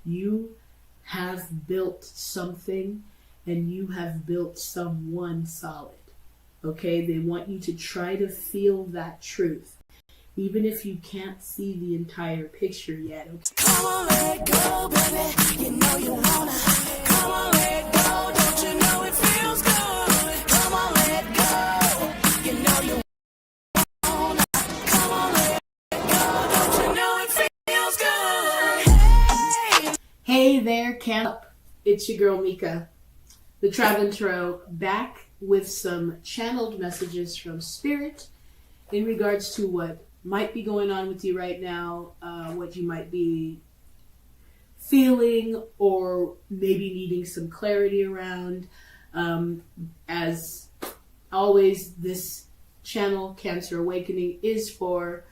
You have built something, and you have built someone solid. Okay? They want you to try to feel that truth, even if you can't see the entire picture yet. Okay? Come on, let go, baby. You know you wanna. Come on, let go. Don't you know it feels good? Come on, let go. You know you wanna. Come on, let go. Don't you know it feels good? Hey there, camp. It's your girl Mika, the Traveling Tarot, back with some channeled messages from Spirit in regards to what might be going on with you right now, what you might be feeling or maybe needing some clarity around. As always, this channel, Cancer Awakening, is for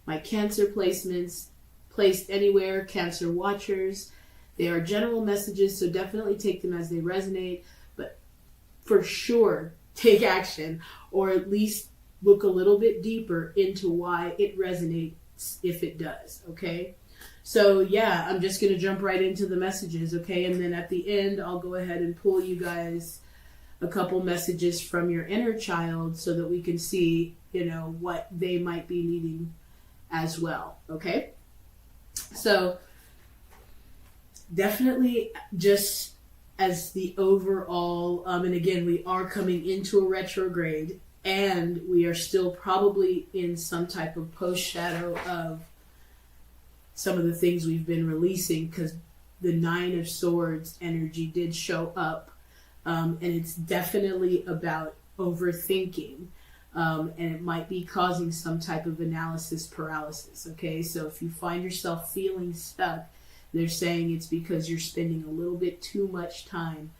my Cancer placements, placed anywhere, Cancer watchers. They are general messages, so definitely take them as they resonate, but for sure take action, or at least look a little bit deeper into why it resonates if it does, okay? So yeah, I'm just going to jump right into the messages, okay? And then at the end, I'll go ahead and pull you guys a couple messages from your inner child so that we can see, what they might be needing as well, okay? So definitely just as the overall, and again, we are coming into a retrograde, and we are still probably in some type of post-shadow of some of the things we've been releasing, because the Nine of Swords energy did show up, and it's definitely about overthinking, and it might be causing some type of analysis paralysis, okay? So if you find yourself feeling stuck, they're saying it's because you're spending a little bit too much time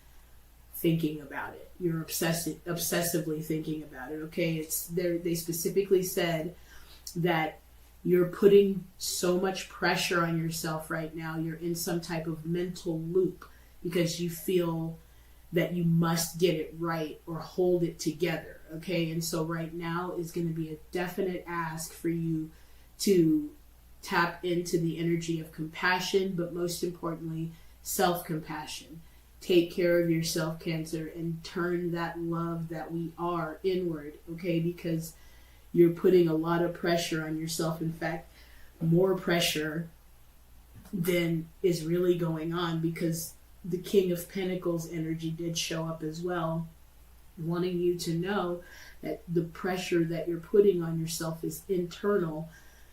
thinking about it. You're obsessively thinking about it, okay? They specifically said that you're putting so much pressure on yourself right now. You're in some type of mental loop because you feel that you must get it right or hold it together, okay? And so right now is going to be a definite ask for you to tap into the energy of compassion, but most importantly, self-compassion. Take care of yourself, Cancer, and turn that love that we are inward, okay? Because you're putting a lot of pressure on yourself. In fact, more pressure than is really going on, because the King of Pentacles energy did show up as well, wanting you to know that the pressure that you're putting on yourself is internal,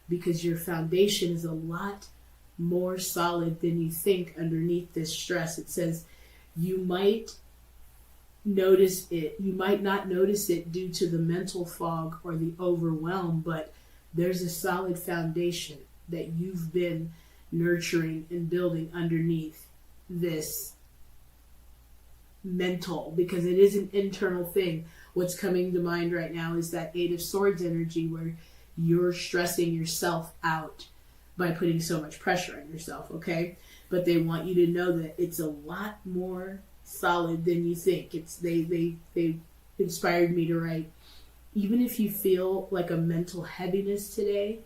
because your foundation is a lot more solid than you think underneath this stress. It says you might notice it. You might not notice it due to the mental fog or the overwhelm, but there's a solid foundation that you've been nurturing and building underneath this mental, because it is an internal thing. What's coming to mind right now is that Eight of Swords energy, where you're stressing yourself out by putting so much pressure on yourself, okay? But they want you to know that it's a lot more solid than you think. They inspired me to write, even if you feel like a mental heaviness today,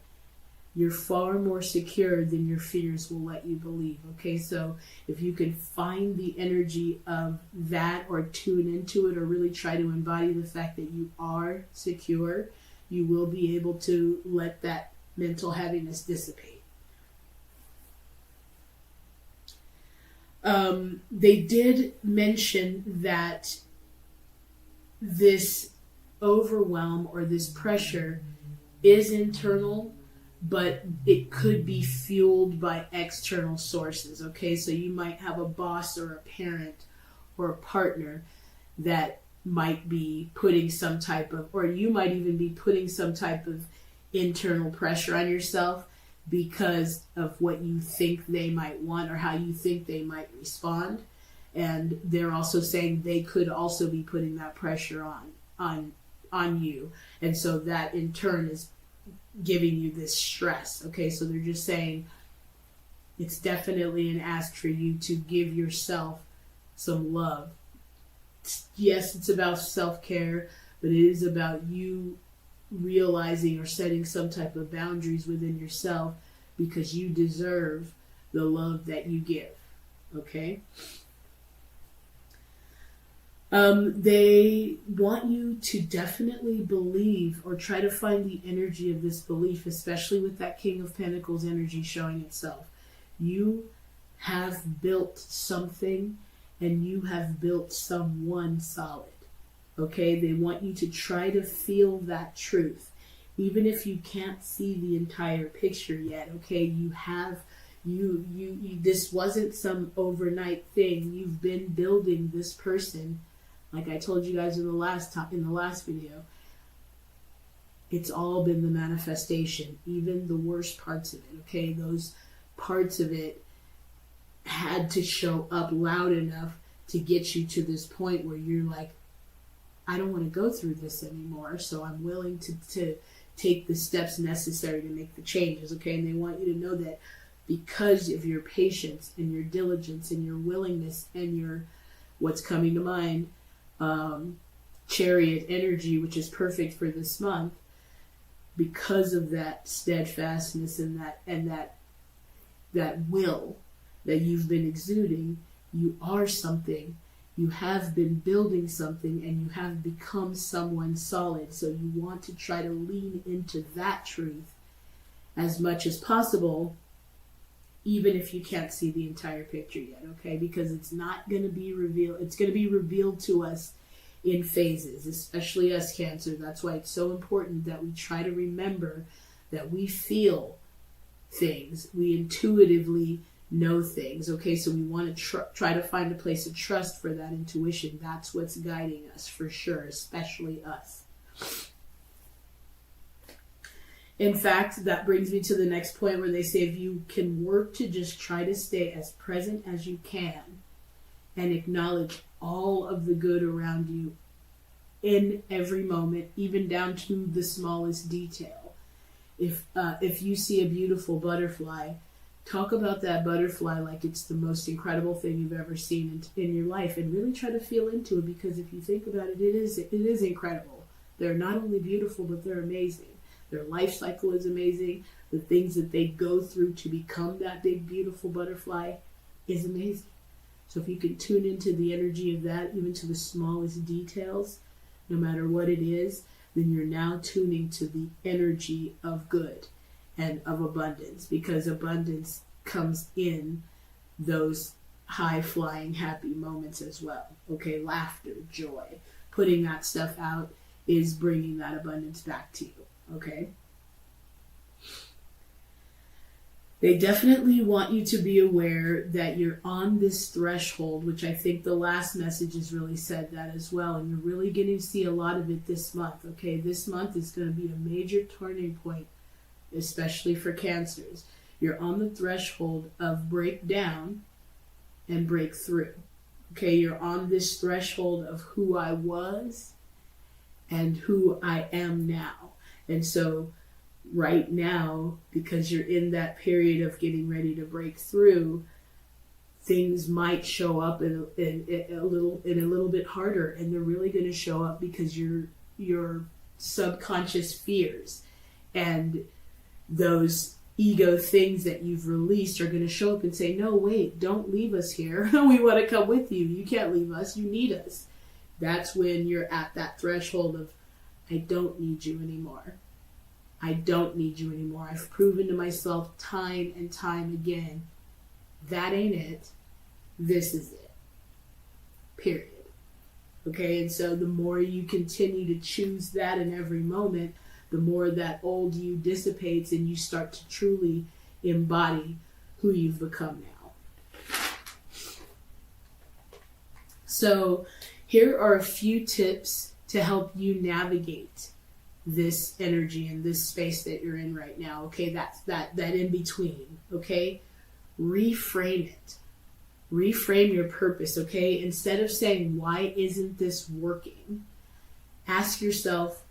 you're far more secure than your fears will let you believe, okay? So if you can find the energy of that, or tune into it, or really try to embody the fact that you are secure, you will be able to let that mental heaviness dissipate. They did mention that this overwhelm or this pressure is internal, but it could be fueled by external sources, okay? So you might have a boss or a parent or a partner that might be putting some type of, or you might even be putting some type of internal pressure on yourself because of what you think they might want or how you think they might respond. And they're also saying they could also be putting that pressure on you. And so that in turn is giving you this stress. Okay, so they're just saying it's definitely an ask for you to give yourself some love. Yes, it's about self-care, but it is about you realizing or setting some type of boundaries within yourself, because you deserve the love that you give. okay? They want you to definitely believe or try to find the energy of this belief, especially with that King of Pentacles energy showing itself. You have built something and you have built someone solid. Okay, they want you to try to feel that truth. Even if you can't see the entire picture yet, okay, you have, this wasn't some overnight thing. You've been building this person, like I told you guys in the last video. It's all been the manifestation, even the worst parts of it, okay? Those parts of it had to show up loud enough to get you to this point where you're like, I don't want to go through this anymore, so I'm willing to take the steps necessary to make the changes, okay? And they want you to know that because of your patience and your diligence and your willingness and your, what's coming to mind, Chariot energy, which is perfect for this month, because of that steadfastness and that will that you've been exuding, you are something. You have been building something and you have become someone solid. So you want to try to lean into that truth as much as possible, even if you can't see the entire picture yet, okay? Because it's not going to be revealed. It's going to be revealed to us in phases, especially us Cancer. That's why it's so important that we try to remember that we feel things. We intuitively know things, okay? So we want to try to find a place of trust for that intuition. That's what's guiding us for sure, especially us. In fact, that brings me to the next point where they say if you can work to just try to stay as present as you can and acknowledge all of the good around you in every moment, even down to the smallest detail. If you see a beautiful butterfly, talk about that butterfly like it's the most incredible thing you've ever seen in your life, and really try to feel into it, because if you think about it, it is incredible. They're not only beautiful, but they're amazing. Their life cycle is amazing. The things that they go through to become that big, beautiful butterfly is amazing. So if you can tune into the energy of that, even to the smallest details, no matter what it is, then you're now tuning to the energy of good and of abundance, because abundance comes in those high-flying, happy moments as well. Okay, laughter, joy, putting that stuff out is bringing that abundance back to you. Okay? They definitely want you to be aware that you're on this threshold, which I think the last message has really said that as well. And you're really going to see a lot of it this month. Okay, this month is going to be a major turning point, especially for Cancers. You're on the threshold of breakdown and breakthrough. Okay, you're on this threshold of who I was and who I am now. And so right now, because you're in that period of getting ready to break through, things might show up in a little bit harder, and they're really going to show up because your subconscious fears and those ego things that you've released are going to show up and say, no, wait, don't leave us here. We want to come with you. You can't leave us. You need us. That's when you're at that threshold of, I don't need you anymore. I don't need you anymore. I've proven to myself time and time again, that ain't it. This is it. Period. Okay, and so the more you continue to choose that in every moment, the more that old you dissipates and you start to truly embody who you've become now. So here are a few tips to help you navigate this energy and this space that you're in right now. Okay, that's that in between. Okay, reframe it. Reframe your purpose. Okay, instead of saying, why isn't this working? Ask yourself,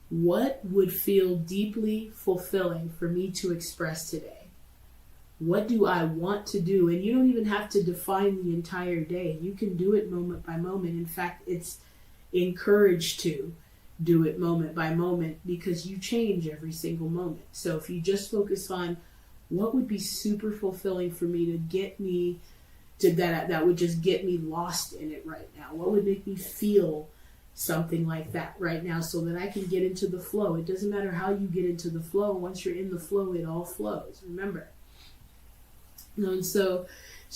what would feel deeply fulfilling for me to express today? What do I want to do? And you don't even have to define the entire day. You can do it moment by moment. In fact, it's encouraged to do it moment by moment, because you change every single moment. So if you just focus on what would be super fulfilling for me to get me that would just get me lost in it right now? What would make me feel something like that right now so that I can get into the flow? It doesn't matter how you get into the flow. Once you're in the flow, it all flows. Remember. And so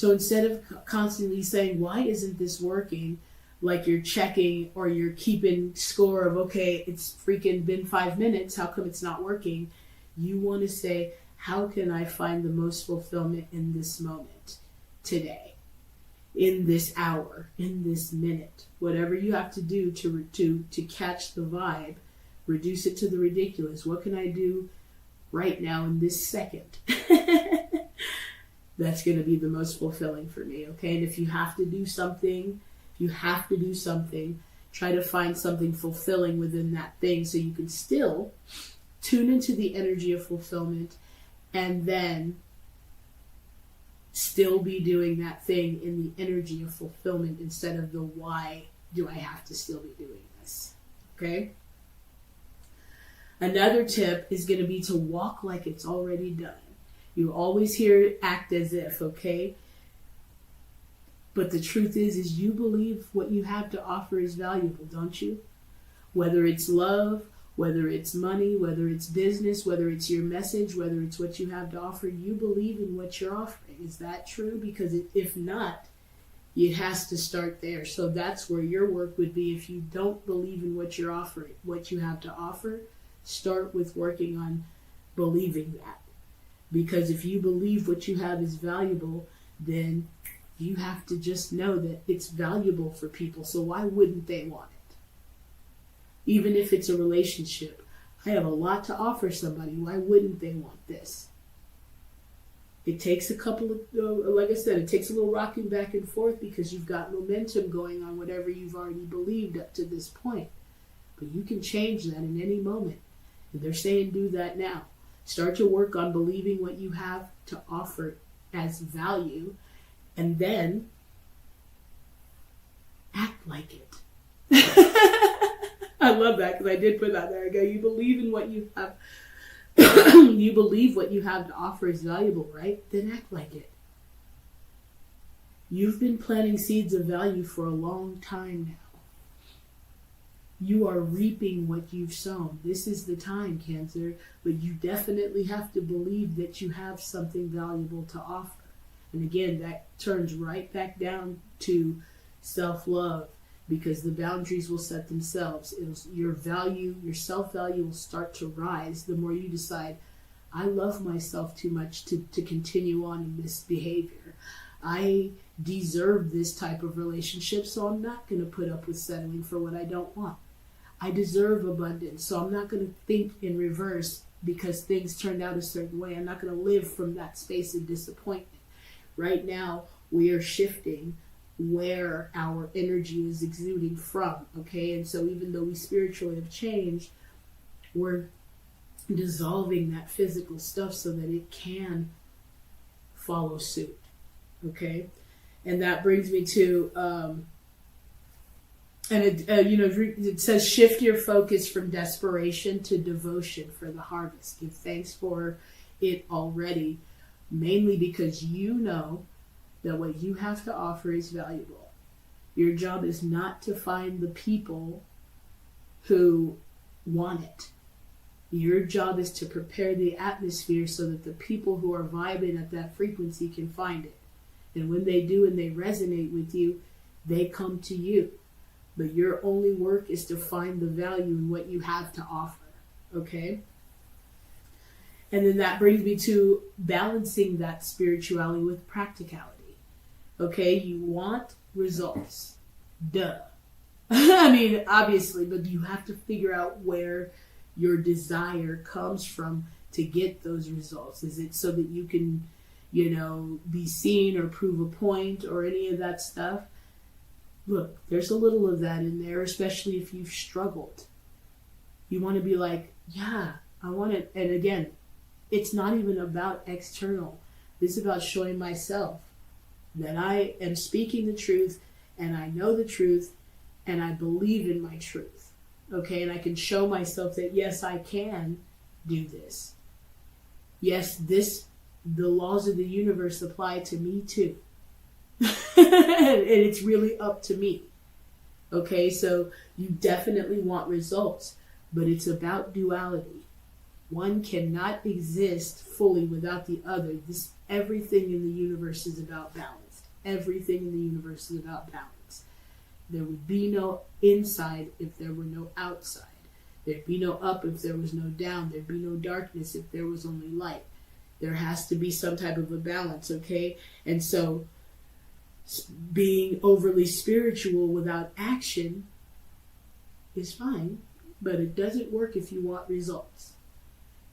instead of constantly saying, why isn't this working? Like you're checking or you're keeping score of, okay, it's freaking been 5 minutes. How come it's not working? You want to say, how can I find the most fulfillment in this moment today, in this hour, in this minute? Whatever you have to do to catch the vibe, reduce it to the ridiculous. What can I do right now in this second? That's going to be the most fulfilling for me, okay? And if you have to do something, try to find something fulfilling within that thing so you can still tune into the energy of fulfillment and then still be doing that thing in the energy of fulfillment instead of the why do I have to still be doing this, okay? Another tip is going to be to walk like it's already done. You always hear act as if, okay? But the truth is you believe what you have to offer is valuable, don't you? Whether it's love, whether it's money, whether it's business, whether it's your message, whether it's what you have to offer, you believe in what you're offering. Is that true? Because if not, it has to start there. So that's where your work would be. If you don't believe in what you're offering, what you have to offer, start with working on believing that. Because if you believe what you have is valuable, then you have to just know that it's valuable for people. So why wouldn't they want it? Even if it's a relationship, I have a lot to offer somebody. Why wouldn't they want this? It takes a couple of, like I said, it takes a little rocking back and forth because you've got momentum going on whatever you've already believed up to this point. But you can change that in any moment. And they're saying do that now. Start to work on believing what you have to offer as value, and then act like it. I love that because I did put that there. I go, you believe in what you have. You believe what you have to offer is valuable, right? Then act like it. You've been planting seeds of value for a long time now. You are reaping what you've sown. This is the time, Cancer, but you definitely have to believe that you have something valuable to offer. And again, that turns right back down to self-love, because the boundaries will set themselves. Your value, your self-value will start to rise the more you decide, I love myself too much to continue on in this behavior. I deserve this type of relationship, so I'm not going to put up with settling for what I don't want. I deserve abundance, so I'm not going to think in reverse because things turned out a certain way. I'm not going to live from that space of disappointment. Right now, we are shifting where our energy is exuding from, okay? And so even though we spiritually have changed, we're dissolving that physical stuff so that it can follow suit, okay? And that brings me to... it says shift your focus from desperation to devotion for the harvest. Give thanks for it already, mainly because you know that what you have to offer is valuable. Your job is not to find the people who want it. Your job is to prepare the atmosphere so that the people who are vibing at that frequency can find it. And when they do and they resonate with you, they come to you. But your only work is to find the value in what you have to offer, okay? And then that brings me to balancing that spirituality with practicality, okay? You want results, duh. I mean, obviously, but you have to figure out where your desire comes from to get those results. Is it so that you can, be seen or prove a point or any of that stuff? Look, there's a little of that in there, especially if you've struggled. You want to be like, yeah, I want it. And again, it's not even about external. This is about showing myself that I am speaking the truth and I know the truth and I believe in my truth. Okay, and I can show myself that, yes, I can do this. Yes, the laws of the universe apply to me too. And it's really up to me. Okay, so you definitely want results, but it's about duality. One cannot exist fully without the other. Everything in the universe is about balance. Everything in the universe is about balance. There would be no inside if there were no outside. There'd be no up if there was no down. There'd be no darkness if there was only light. There has to be some type of a balance, okay? And so being overly spiritual without action is fine, but it doesn't work if you want results.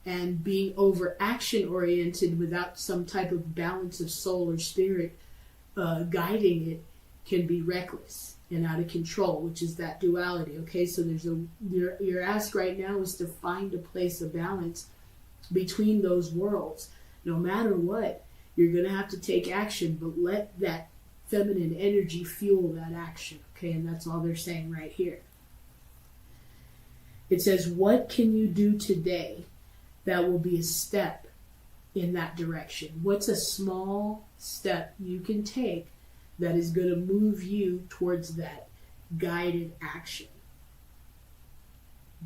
And being over action oriented without some type of balance of soul or spirit guiding it can be reckless and out of control, which is that duality. Okay, so your ask right now is to find a place of balance between those worlds. No matter what, you're going to have to take action, but let that feminine energy fuel that action. Okay, and that's all they're saying right here. It says, what can you do today that will be a step in that direction? What's a small step you can take that is going to move you towards that guided action?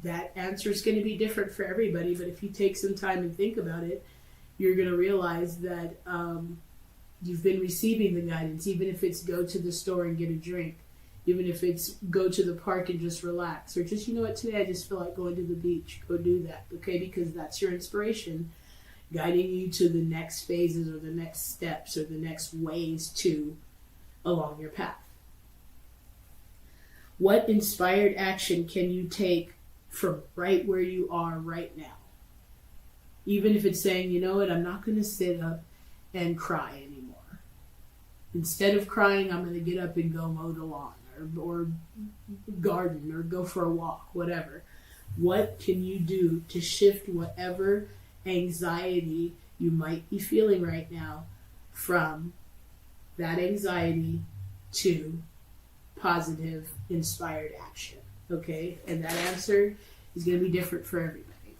That answer is going to be different for everybody, but if you take some time and think about it, you're going to realize that you've been receiving the guidance, even if it's go to the store and get a drink, even if it's go to the park and just relax, or just, you know what, today I just feel like going to the beach. Go do that, okay? Because that's your inspiration guiding you to the next phases or the next steps or the next ways along your path. What inspired action can you take from right where you are right now? Even if it's saying, you know what, I'm not going to sit up and cry anymore. Instead of crying, I'm going to get up and go mow the lawn or garden or go for a walk, whatever. What can you do to shift whatever anxiety you might be feeling right now from that anxiety to positive, inspired action? Okay, and that answer is going to be different for everybody.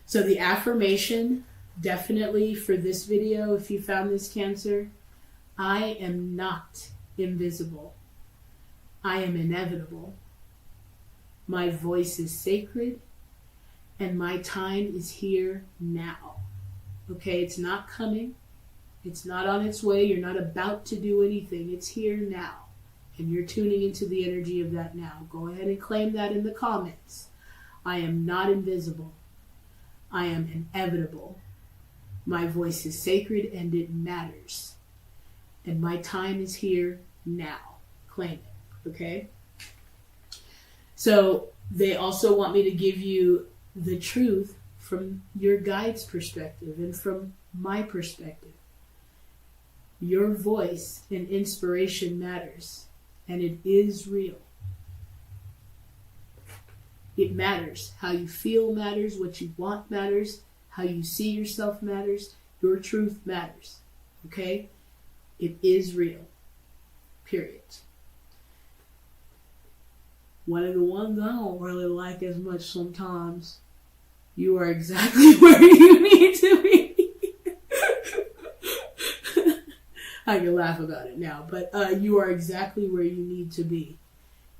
So the affirmation, definitely for this video, if you found this, Cancer, I am not invisible. I am inevitable. My voice is sacred, and my time is here now. Okay, it's not coming. It's not on its way. You're not about to do anything. It's here now. And you're tuning into the energy of that now. Go ahead and claim that in the comments. I am not invisible. I am inevitable. My voice is sacred and it matters. And my time is here now. Claim it, okay? So they also want me to give you the truth from your guide's perspective and from my perspective. Your voice and inspiration matters, and it is real. It matters. How you feel matters, what you want matters, how you see yourself matters, your truth matters, okay? It is real, period. One of the ones I don't really like as much sometimes, you are exactly where you need to be. I can laugh about it now, but you are exactly where you need to be.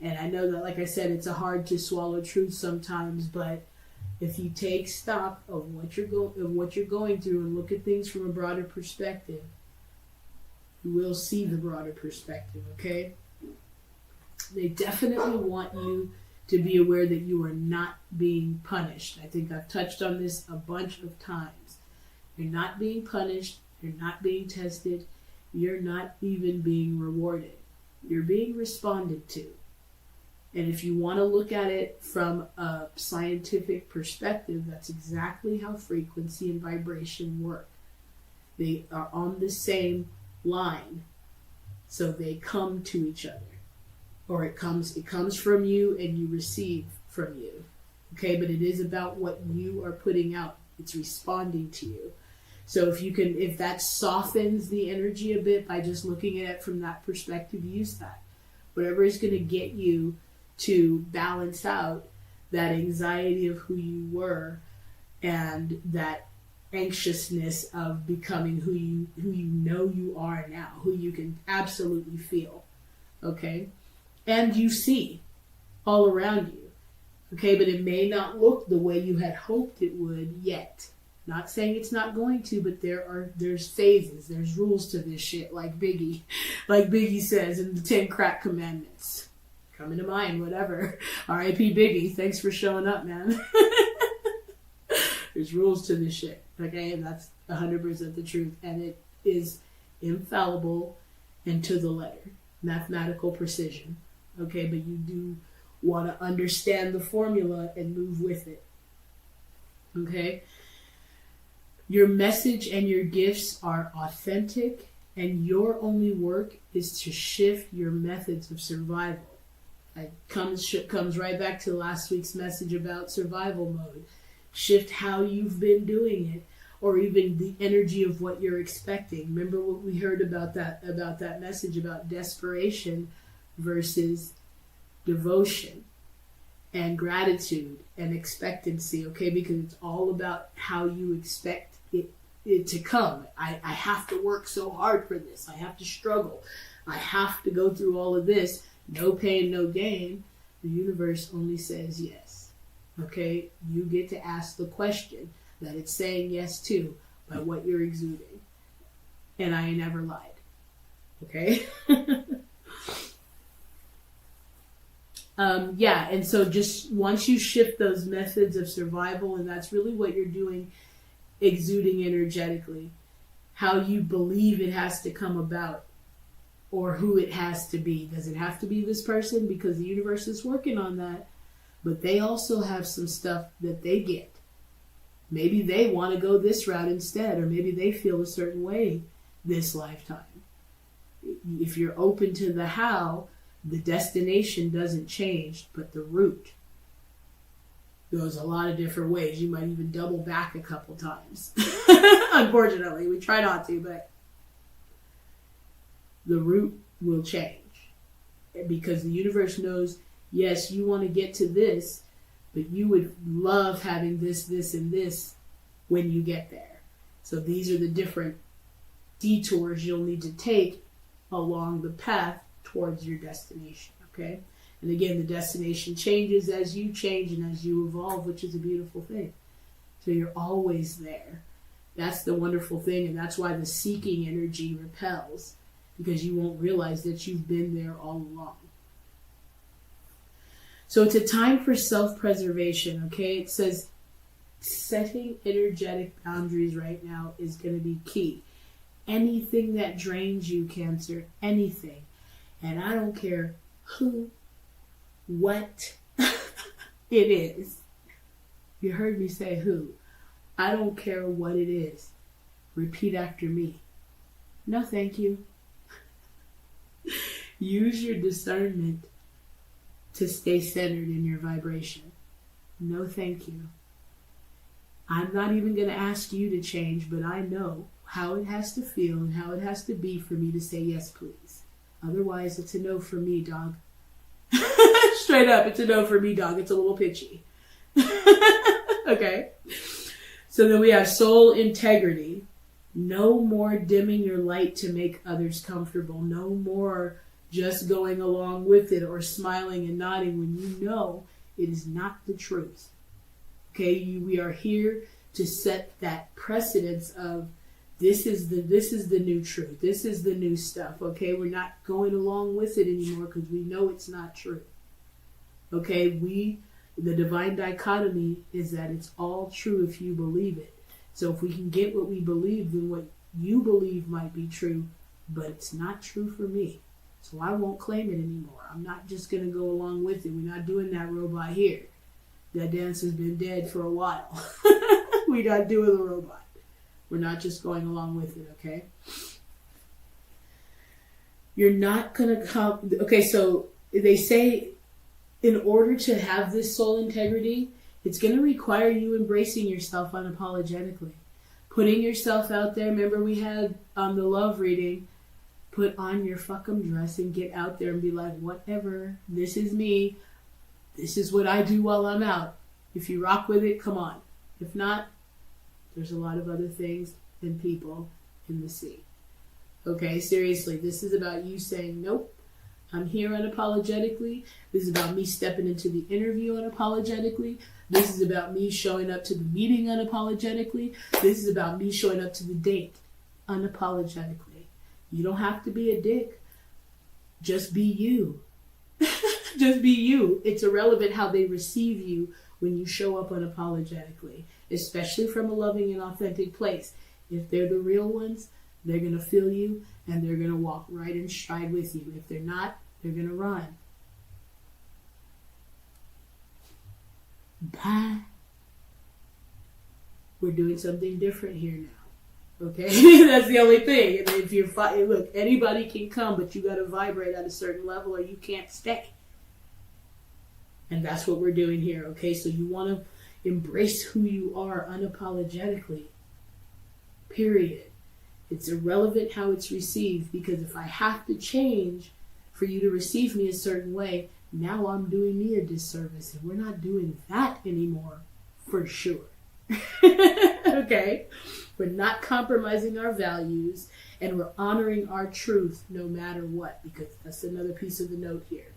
And I know that, like I said, it's a hard to swallow truth sometimes, but if you take stock of what you're going through and look at things from a broader perspective, you will see the broader perspective, okay? They definitely want you to be aware that you are not being punished. I think I've touched on this a bunch of times. You're not being punished. You're not being tested. You're not even being rewarded. You're being responded to. And if you want to look at it from a scientific perspective, that's exactly how frequency and vibration work. They are on the same line, so they come to each other. Or it comes from you and you receive from you. Okay, but it is about what you are putting out. It's responding to you. So if that softens the energy a bit by just looking at it from that perspective, use that. Whatever is going to get you to balance out that anxiety of who you were and that anxiousness of becoming who you know you are now, who you can absolutely feel, okay? And you see all around you, okay? But it may not look the way you had hoped it would yet. Not saying it's not going to, but there's phases, there's rules to this shit, like Biggie says in the 10 Crack Commandments. Coming to mind, whatever. R.I.P. Biggie, thanks for showing up, man. There's rules to this shit, okay? And that's 100% the truth. And it is infallible and to the letter. Mathematical precision, okay? But you do want to understand the formula and move with it, okay? Your message and your gifts are authentic, and your only work is to shift your methods of survival. It comes right back to last week's message about survival mode. Shift how you've been doing it, or even the energy of what you're expecting. Remember what we heard about that message about desperation versus devotion and gratitude and expectancy, okay? Because it's all about how you expect it to come. I have to work so hard for this. I have to struggle. I have to go through all of this. No pain, no gain. The universe only says yes. Okay? You get to ask the question that it's saying yes to by what you're exuding. And I ain't never lied. Okay? And so just once you shift those methods of survival, and that's really what you're doing, exuding energetically, how you believe it has to come about, or who it has to be. Does it have to be this person? Because the universe is working on that. But they also have some stuff that they get. Maybe they want to go this route instead, or maybe they feel a certain way this lifetime. If you're open to the how, the destination doesn't change, but the route goes a lot of different ways. You might even double back a couple times. Unfortunately, we try not to, but the route will change. Because the universe knows, yes, you want to get to this, but you would love having this, this, and this when you get there. So these are the different detours you'll need to take along the path towards your destination, okay? And again, the destination changes as you change and as you evolve, which is a beautiful thing. So you're always there. That's the wonderful thing, and that's why the seeking energy repels, because you won't realize that you've been there all along. So it's a time for self-preservation, okay? It says setting energetic boundaries right now is going to be key. Anything that drains you, Cancer, anything. And I don't care who, what it is. You heard me say who. I don't care what it is. Repeat after me. No, thank you. Use your discernment to stay centered in your vibration. No, thank you. I'm not even going to ask you to change, but I know how it has to feel and how it has to be for me to say yes, please. Otherwise, it's a no for me, dog. Straight up, it's a no for me, dog. It's a little pitchy. Okay? So then we have soul integrity. No more dimming your light to make others comfortable. No more just going along with it or smiling and nodding when you know it is not the truth. Okay? We are here to set that precedence of this is the new truth. This is the new stuff, okay? We're not going along with it anymore because we know it's not true. Okay? The divine dichotomy is that it's all true if you believe it. So if we can get what we believe, then what you believe might be true, but it's not true for me. So I won't claim it anymore. I'm not just going to go along with it. We're not doing that robot here. That dance has been dead for a while. We're not doing the robot. We're not just going along with it, okay? You're not going to come... Okay, so they say in order to have this soul integrity, it's going to require you embracing yourself unapologetically. Putting yourself out there. Remember we had the love reading, put on your fucking dress and get out there and be like, whatever, this is me. This is what I do while I'm out. If you rock with it, come on. If not, There's a lot of other things and people in the sea. Okay, seriously, this is about you saying, nope, I'm here unapologetically. This is about me stepping into the interview unapologetically. This is about me showing up to the meeting unapologetically. This is about me showing up to the date unapologetically. You don't have to be a dick. Just be you. Just be you. It's irrelevant how they receive you when you show up unapologetically, especially from a loving and authentic place. If they're the real ones, they're going to feel you and they're going to walk right in stride with you. If they're not, they're going to run. Bye. We're doing something different here now. Okay? That's the only thing. And if you're look, anybody can come, but you got to vibrate at a certain level or you can't stay. And that's what we're doing here. Okay? So you want to embrace who you are unapologetically. Period. It's irrelevant how it's received, because if I have to change for you to receive me a certain way, now I'm doing me a disservice, and we're not doing that anymore, for sure. Okay? We're not compromising our values, and we're honoring our truth no matter what, because that's another piece of the note here.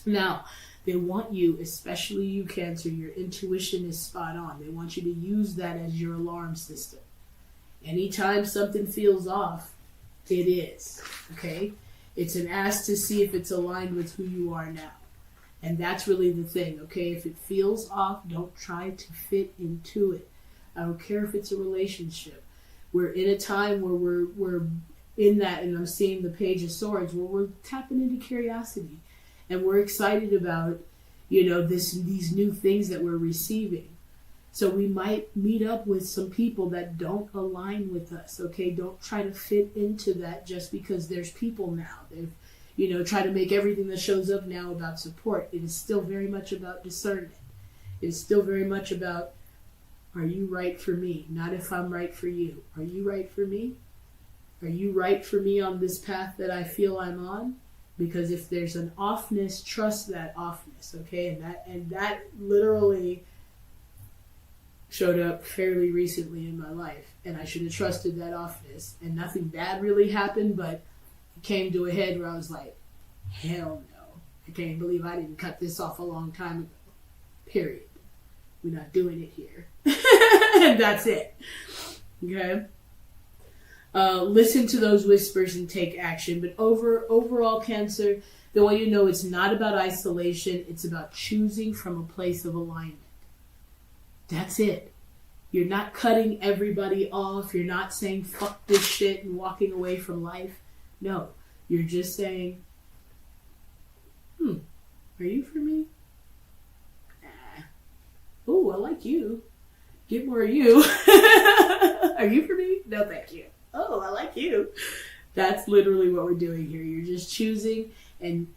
Now, they want you, especially you, Cancer, your intuition is spot on. They want you to use that as your alarm system. Anytime something feels off, it is, okay? It's an ask to see if it's aligned with who you are now. And that's really the thing, okay? If it feels off, don't try to fit into it. I don't care if it's a relationship. We're in a time where we're in that, and I'm seeing the Page of Swords, where we're tapping into curiosity. And we're excited about, these new things that we're receiving. So we might meet up with some people that don't align with us, okay? Don't try to fit into that just because there's people now. They've, try to make everything that shows up now about support. It is still very much about discernment. It is still very much about, are you right for me? Not if I'm right for you. Are you right for me? Are you right for me on this path that I feel I'm on? Because if there's an offness, trust that offness, okay? And that literally showed up fairly recently in my life, and I should have trusted that offness, and nothing bad really happened, but it came to a head where I was like, hell no, I can't believe I didn't cut this off a long time ago, period. We're not doing it here. And that's it, okay? Listen to those whispers and take action, but overall, Cancer, they want you to know it's not about isolation, it's about choosing from a place of alignment. That's it. You're not cutting everybody off. You're not saying fuck this shit and walking away from life. No. You're just saying, are you for me? Nah. Oh, I like you. Get more of you. Are you for me? No, thank you. Oh, I like you. That's literally what we're doing here. You're just choosing and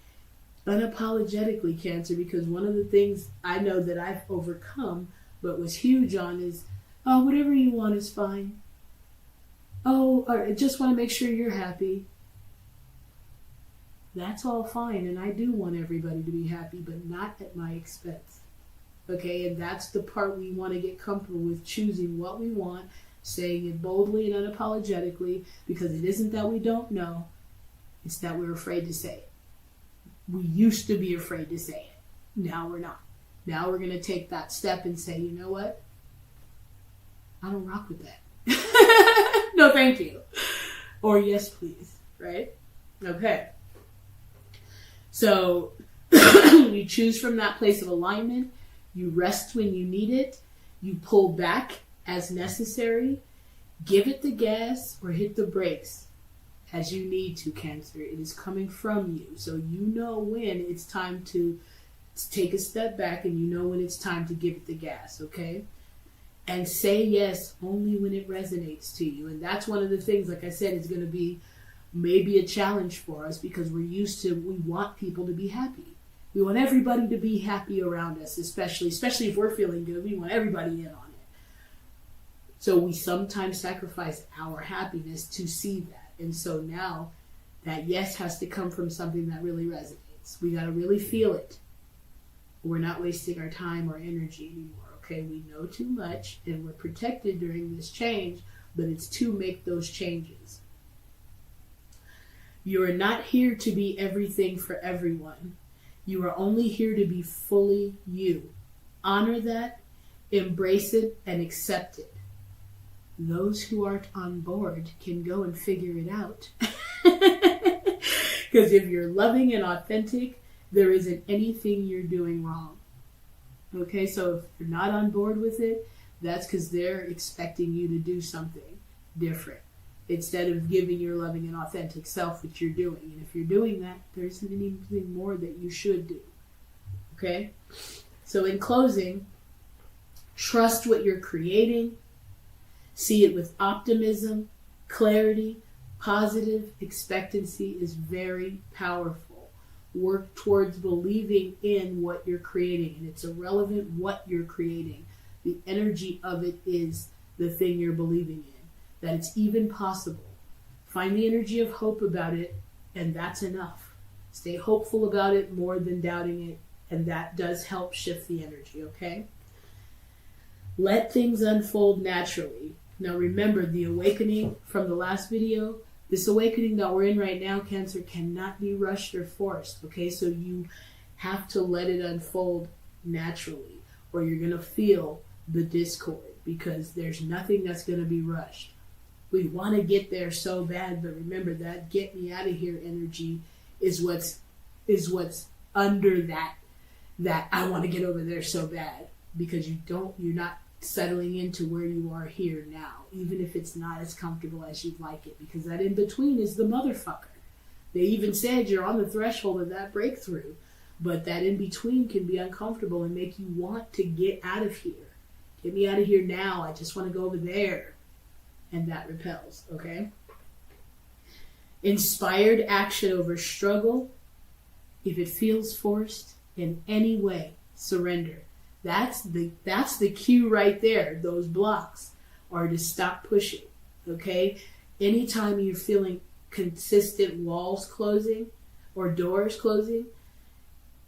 unapologetically, Cancer, because one of the things I know that I've overcome but was huge on is, oh, whatever you want is fine. Oh, I just want to make sure you're happy. That's all fine, and I do want everybody to be happy, but not at my expense. Okay, and that's the part we want to get comfortable with, choosing what we want, saying it boldly and unapologetically, because it isn't that we don't know, it's that we're afraid to say it. We used to be afraid to say it. Now we're not. Now we're going to take that step and say, you know what? I don't rock with that. No, thank you. Or yes, please. Right? Okay. So you choose from that place of alignment. You rest when you need it. You pull back as necessary. Give it the gas or hit the brakes as you need to, Cancer. It is coming from you. So you know when it's time to take a step back, and you know when it's time to give it the gas, okay? And say yes only when it resonates to you. And that's one of the things, like I said, is going to be maybe a challenge for us, because we want people to be happy. We want everybody to be happy around us, especially if we're feeling good. We want everybody in on it. So we sometimes sacrifice our happiness to see that. And so now that yes has to come from something that really resonates. We got to really feel it. We're not wasting our time or energy anymore, Okay, we know too much and we're protected during this change, but it's to make those changes. You are not here to be everything for everyone. You are only here to be fully you. Honor that, embrace it, and accept it. Those who aren't on board can go and figure it out. Because if you're loving and authentic, there isn't anything you're doing wrong. Okay, so if you're not on board with it, that's because they're expecting you to do something different instead of giving your loving and authentic self what you're doing. And if you're doing that, there isn't anything more that you should do. Okay? So in closing, trust what you're creating. See it with optimism, clarity, positive expectancy is very powerful. Work towards believing in what you're creating. And it's irrelevant what you're creating. The energy of it is the thing you're believing in. That it's even possible. Find the energy of hope about it, and that's enough. Stay hopeful about it more than doubting it, and that does help shift the energy, okay? Let things unfold naturally. Now remember, the awakening from the last video, this awakening that we're in right now, Cancer, cannot be rushed or forced, okay? So you have to let it unfold naturally, or you're going to feel the discord, because there's nothing that's going to be rushed. We want to get there so bad, but remember that get me out of here energy is what's under that I want to get over there so bad, because you're not settling into where you are here now, even if it's not as comfortable as you'd like it, because that in between is the motherfucker. They even said you're on the threshold of that breakthrough, but that in between can be uncomfortable and make you want to get out of here. Get me out of here now. I just want to go over there. And that repels, okay? Inspired action over struggle. If it feels forced in any way, surrender. That's the cue right there. Those blocks are to stop pushing, okay? Anytime you're feeling consistent walls closing or doors closing,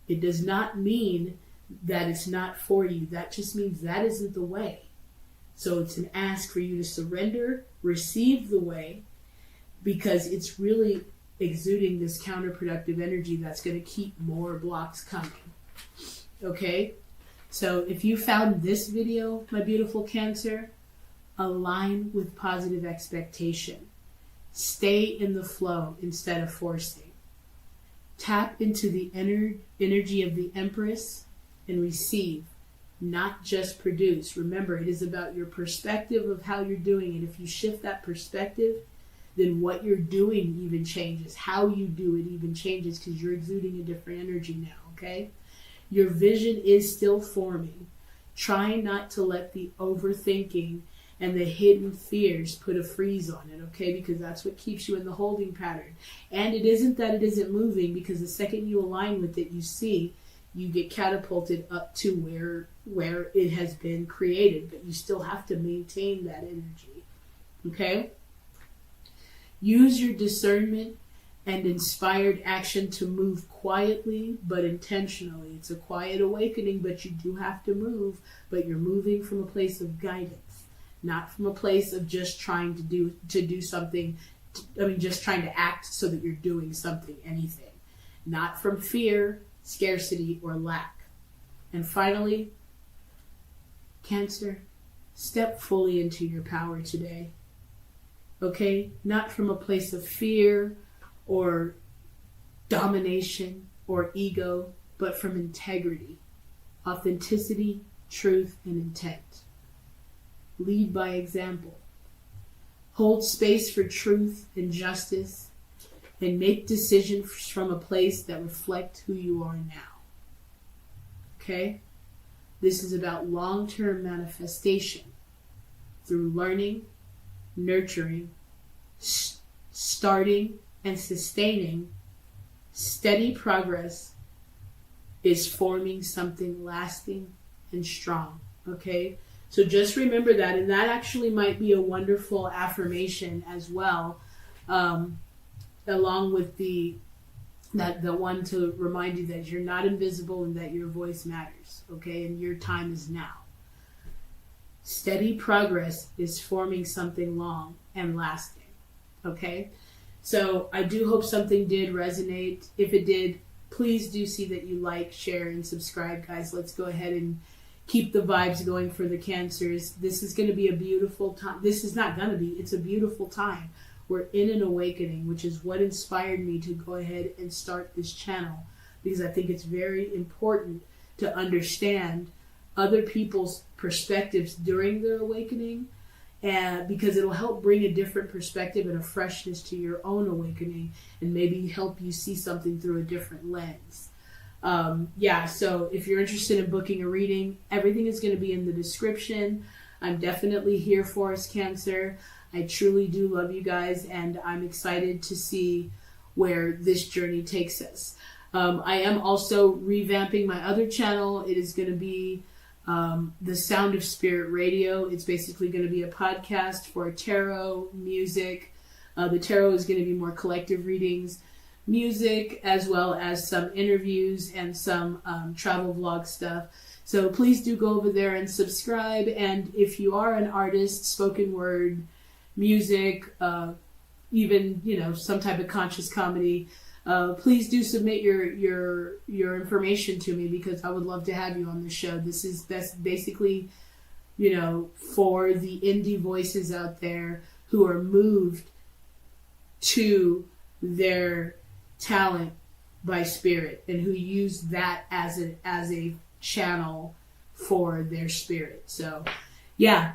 it does not mean that it's not for you. That just means that isn't the way. So it's an ask for you to surrender, receive the way, because it's really exuding this counterproductive energy that's going to keep more blocks coming. Okay? So if you found this video, my beautiful Cancer, align with positive expectation. Stay in the flow instead of forcing. Tap into the energy of the Empress and receive. Not just produce. Remember, it is about your perspective of how you're doing it. If you shift that perspective, then what you're doing even changes. How you do it even changes, because you're exuding a different energy now, okay? Your vision is still forming. Try not to let the overthinking and the hidden fears put a freeze on it, okay? Because that's what keeps you in the holding pattern. And it isn't that it isn't moving, because the second you align with it, you get catapulted up to where it has been created, but you still have to maintain that energy, okay? Use your discernment and inspired action to move quietly but intentionally. It's a quiet awakening, but you do have to move, but you're moving from a place of guidance, not from a place of just trying to do something, just trying to act so that you're doing something, anything. Not from fear, scarcity, or lack. And finally, Cancer, step fully into your power today. Okay? Not from a place of fear or domination or ego, but from integrity, authenticity, truth, and intent. Lead by example. Hold space for truth and justice, and make decisions from a place that reflect who you are now. Okay? This is about long-term manifestation through learning, nurturing, starting, and sustaining. Steady progress is forming something lasting and strong. Okay? So just remember that, and that actually might be a wonderful affirmation as well, along with the one to remind you that you're not invisible and that your voice matters, okay? And your time is now. Steady progress is forming something long and lasting. Okay? So I do hope something did resonate. If it did, please do see that you like, share, and subscribe, guys. Let's go ahead and keep the vibes going for the Cancers. This is going to be a beautiful time. This is not going to be. It's a beautiful time. We're in an awakening, which is what inspired me to go ahead and start this channel, because I think it's very important to understand other people's perspectives during their awakening, and because it'll help bring a different perspective and a freshness to your own awakening, and maybe help you see something through a different lens. So if you're interested in booking a reading, everything is going to be in the description. I'm definitely here for us, Cancer. I truly do love you guys, and I'm excited to see where this journey takes us. I am also revamping my other channel. It is going to be The Sound of Spirit Radio. It's basically going to be a podcast for tarot, music. The tarot is going to be more collective readings, music, as well as some interviews and some travel vlog stuff. So please do go over there and subscribe. And if you are an artist, spoken word, music, even, some type of conscious comedy, please do submit your information to me, because I would love to have you on the show. That's basically, for the indie voices out there who are moved to their talent by spirit, and who use that as a channel for their spirit. So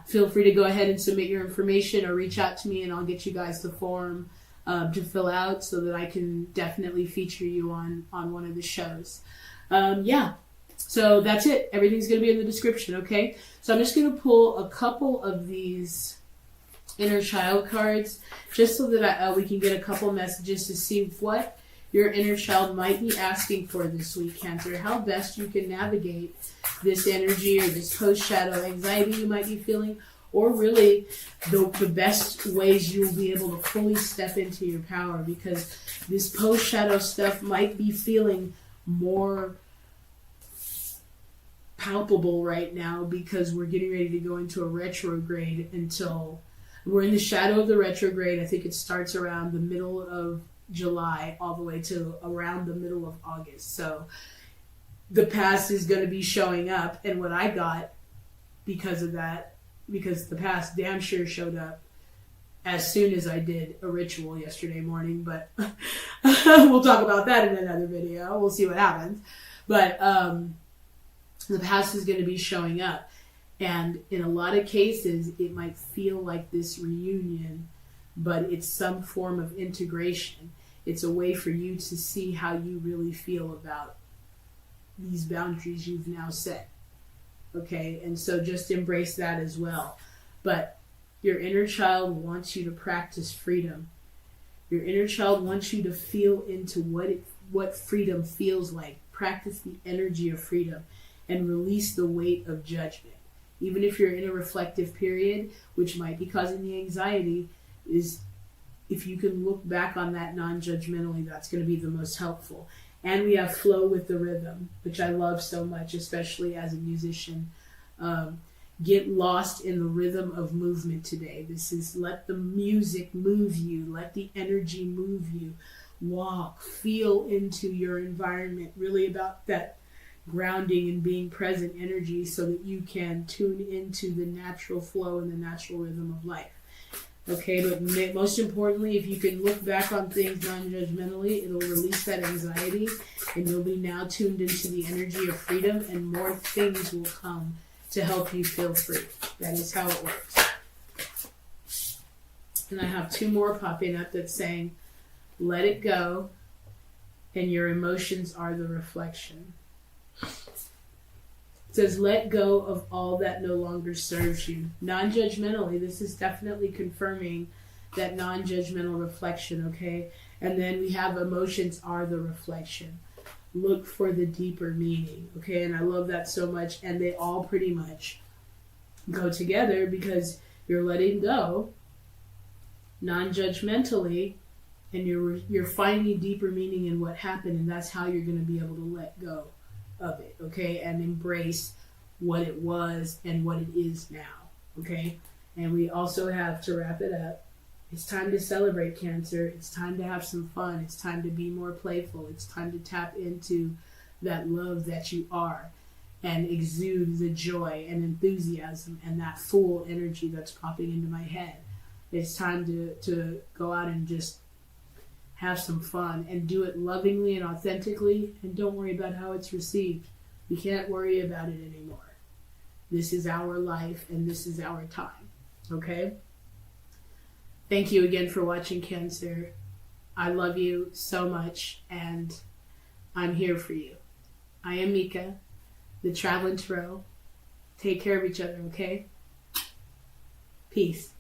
feel free to go ahead and submit your information or reach out to me, and I'll get you guys the form to fill out so that I can definitely feature you on one of the shows. So that's it. Everything's going to be in the description, okay? So I'm just going to pull a couple of these inner child cards just so that we can get a couple messages to see what your inner child might be asking for this week, Cancer. How best you can navigate this energy or this post-shadow anxiety you might be feeling, or really the best ways you'll be able to fully step into your power, because this post-shadow stuff might be feeling more palpable right now, because we're getting ready to go into a retrograde until we're in the shadow of the retrograde. I think it starts around the middle of July all the way to around the middle of August. So the past is going to be showing up, and what I got because of that, because the past damn sure showed up as soon as I did a ritual yesterday morning, but we'll talk about that in another video. We'll see what happens. But the past is going to be showing up, and in a lot of cases it might feel like this reunion, but it's some form of integration. It's a way for you to see how you really feel about these boundaries you've now set. Okay, and so just embrace that as well. But your inner child wants you to practice freedom. Your inner child wants you to feel into what freedom feels like. Practice the energy of freedom and release the weight of judgment. Even if you're in a reflective period, which might be causing the anxiety, is if you can look back on that non-judgmentally, that's going to be the most helpful. And we have flow with the rhythm, which I love so much, especially as a musician. Get lost in the rhythm of movement today. This is let the music move you. Let the energy move you. Walk, feel into your environment. Really about that grounding and being present energy, so that you can tune into the natural flow and the natural rhythm of life. Okay, but most importantly, if you can look back on things non-judgmentally, it'll release that anxiety, and you'll be now tuned into the energy of freedom, and more things will come to help you feel free. That is how it works. And I have two more popping up that's saying, let it go, and your emotions are the reflection. It says, let go of all that no longer serves you. Non-judgmentally, this is definitely confirming that non-judgmental reflection, okay? And then we have emotions are the reflection. Look for the deeper meaning, okay? And I love that so much, and they all pretty much go together, because you're letting go non-judgmentally, and you're finding deeper meaning in what happened, and that's how you're going to be able to let go of it, okay, and embrace what it was and what it is now, Okay? And we also have to wrap it up. It's time to celebrate, Cancer. It's time to have some fun. It's time to be more playful. It's time to tap into that love that you are and exude the joy and enthusiasm and that full energy that's popping into my head. It's time to go out and just have some fun and do it lovingly and authentically, and don't worry about how it's received. We can't worry about it anymore. This is our life and this is our time. Okay? Thank you again for watching, Cancer. I love you so much, and I'm here for you. I am Mika, the Traveling Tarot. Take care of each other, okay? Peace.